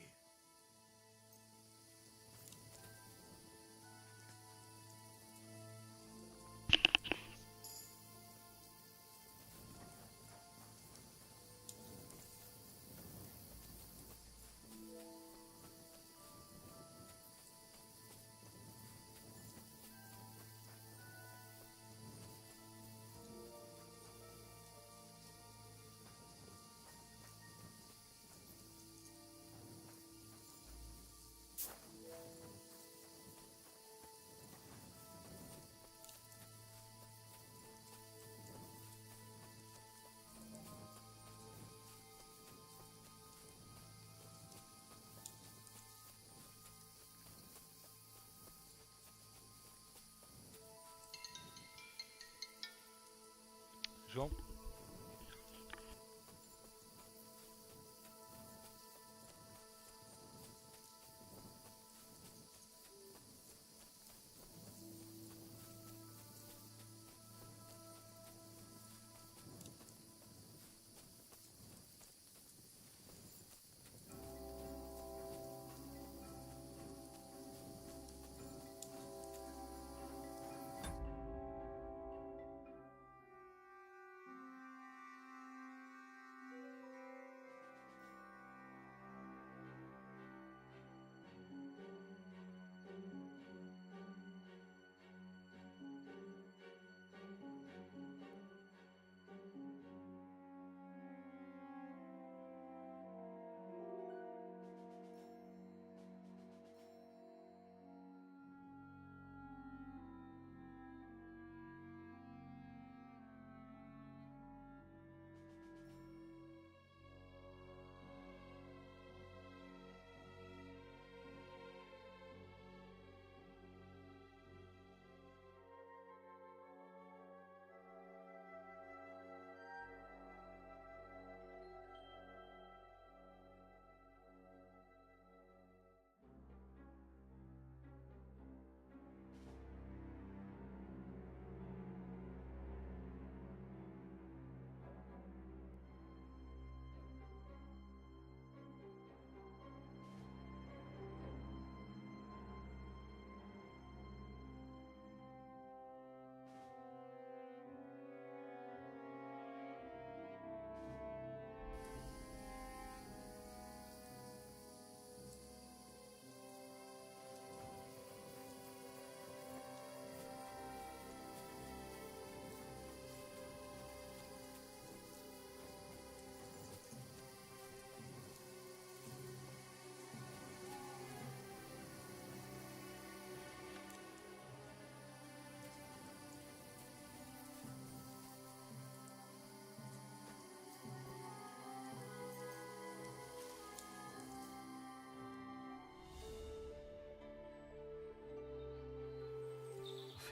João?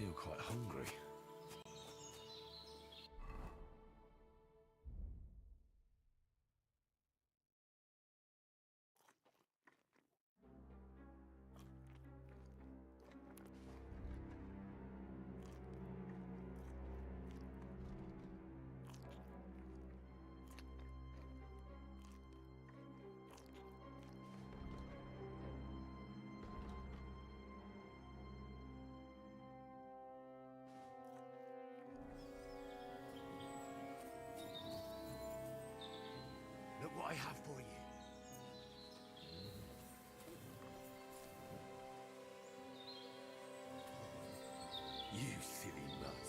feel quite hungry. Look what I have for you. You silly nut.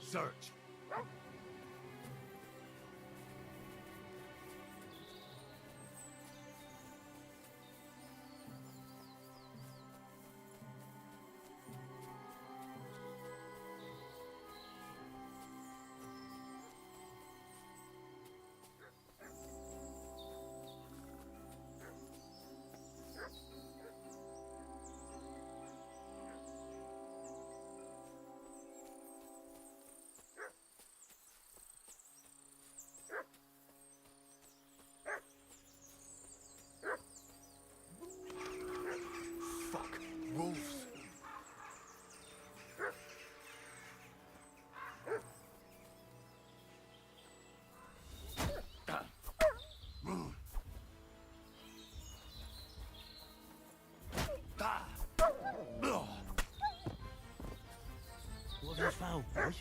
Search. Fuck. Wolves. What have you found, boy?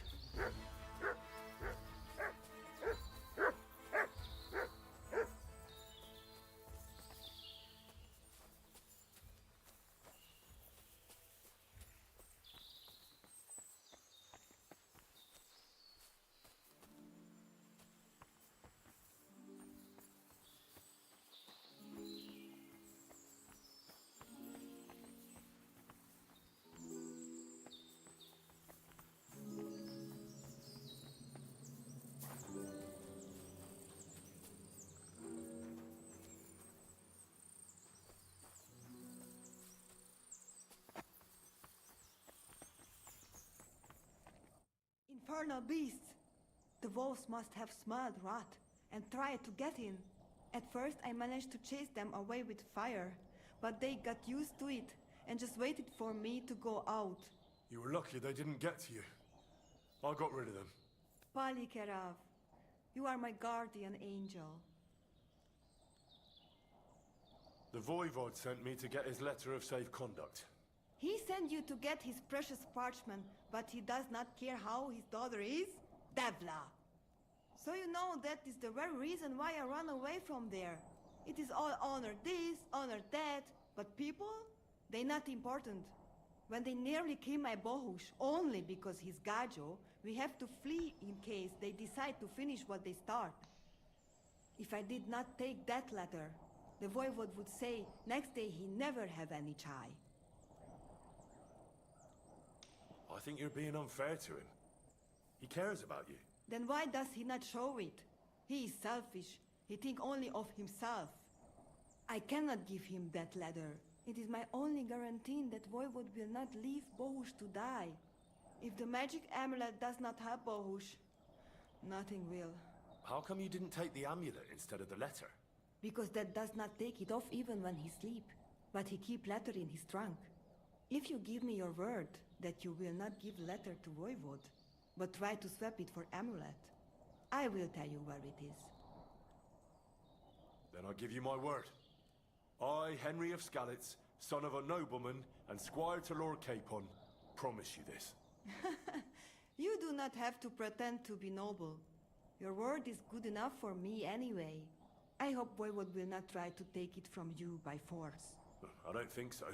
Infernal beasts! The wolves must have smelled rot and tried to get in. At first I managed to chase them away with fire, but they got used to it and just waited for me to go out. You were lucky they didn't get to you. I got rid of them. Palikerav, you are my guardian angel. The Voivod sent me to get his letter of safe conduct. He sent you to get his precious parchment, but he does not care how his daughter is? Devla! So you know that is the very reason why I run away from there. It is all honor this, honor that, but people? They not important. When they nearly kill my Bohush only because he's Gajo, we have to flee in case they decide to finish what they start. If I did not take that letter, the Voivod would say next day he never have any chai. I think you're being unfair to him. He cares about you. Then why does he not show it? He is selfish. He think only of himself. I cannot give him that letter. It is my only guarantee that Voivod will not leave Bohush to die. If the magic amulet does not help Bohush, nothing will. How come you didn't take the amulet instead of the letter? Because that does not take it off even when he sleep. But he keep letter in his trunk. If you give me your word that you will not give letter to Voivod, but try to swap it for amulet, I will tell you where it is. Then I give you my word. I, Henry of Skalitz, son of a nobleman and squire to Lord Capon, promise you this. You do not have to pretend to be noble. Your word is good enough for me anyway. I hope Voivod will not try to take it from you by force. I don't think so.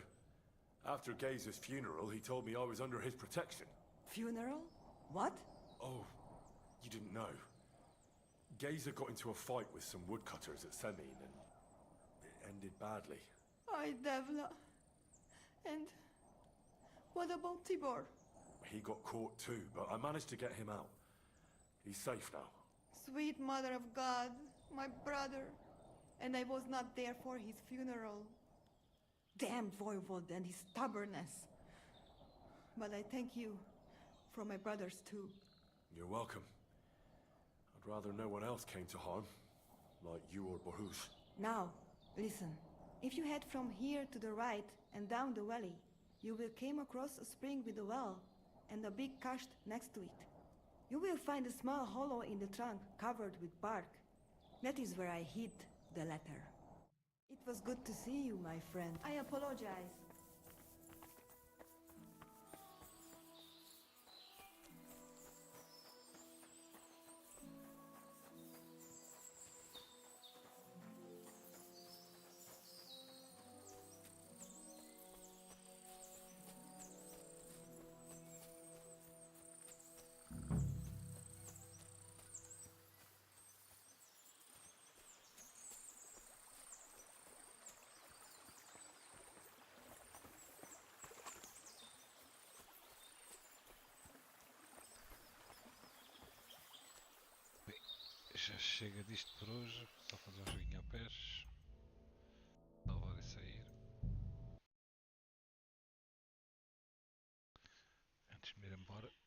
After Gaze's funeral, he told me I was under his protection. Funeral? What? Oh, you didn't know. Gazer got into a fight with some woodcutters at Semin, and it ended badly. Ay, Devla. And what about Tibor? He got caught too, but I managed to get him out. He's safe now. Sweet Mother of God, my brother. and I was not there for his funeral. Damn Voivod and his stubbornness. But I thank you for my brothers too. You're welcome. I'd rather no one else came to harm, like you or Baruch. Now, listen. If you head from here to the right and down the valley, you will come across a spring with a well and a big kasht next to it. You will find a small hollow in the trunk covered with bark. That is where I hid the letter. It was good to see you, my friend. I apologize. Já chega disto por hoje, só fazer um joguinho a pés, lavar e sair. Antes de me ir embora.